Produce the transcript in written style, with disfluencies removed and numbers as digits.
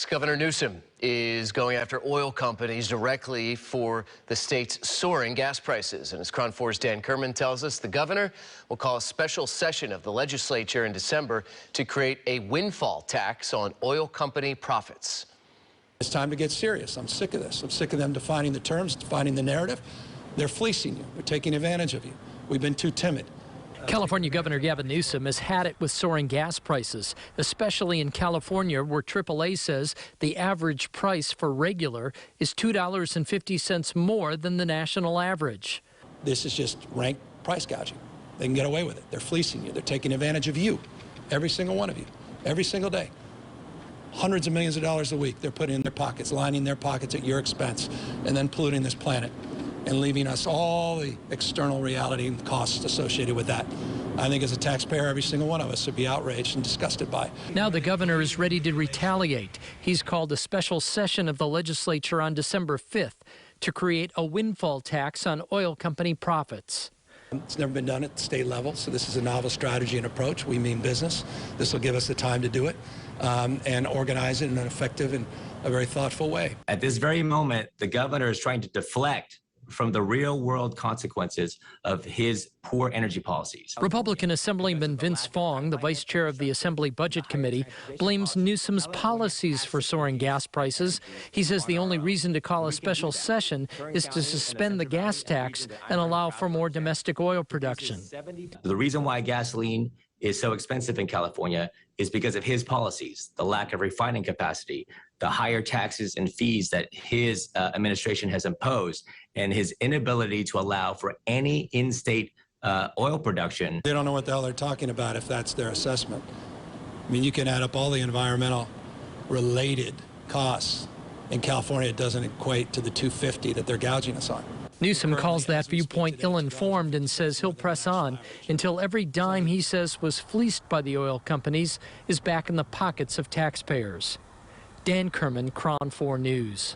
Next, Governor Newsom is going after oil companies directly for the state's soaring gas prices. And as KRON 4's Dan Kerman tells us, the governor will call a special session of the legislature in December to create a windfall tax on oil company profits. It's time to get serious. I'm sick of this. I'm sick of them defining the terms, defining the narrative. They're fleecing you. They're taking advantage of you. We've been too timid. California Governor Gavin Newsom has had it with soaring gas prices, especially in California, where AAA says the average price for regular is $2.50 more than the national average. This is just rank price gouging. They can get away with it. They're fleecing you. They're taking advantage of you, every single one of you, every single day. Hundreds of millions of dollars a week they're putting in their pockets, lining their pockets at your expense, and then polluting this planet and leaving us all the external reality and costs associated with that. I think as a taxpayer, every single one of us would be outraged and disgusted by. Now the governor is ready to retaliate. He's called a special session of the legislature on December 5th to create a windfall tax on oil company profits. It's never been done at the state level, so this is a novel strategy and approach. We mean business. This will give us the time to do it and organize it in an effective and a very thoughtful way. At this very moment, the governor is trying to deflect from the real-world consequences of his poor energy policies. Republican Assemblyman Vince Fong, the vice chair of the Assembly Budget Committee, blames Newsom's policies for soaring gas prices. He says the only reason to call a special session is to suspend the gas tax and allow for more domestic oil production. The reason why gasoline is so expensive in California is because of his policies, the lack of refining capacity, the higher taxes and fees that his administration has imposed, and his inability to allow for any in-state oil production. They don't know what the hell they're talking about if that's their assessment. I mean, you can add up all the environmental related costs. In California, it doesn't equate to the $250 that they're gouging us on. Newsom calls that viewpoint ill-informed and says he'll press on until every dime he says was fleeced by the oil companies is back in the pockets of taxpayers. Dan Kerman, KRON 4 News.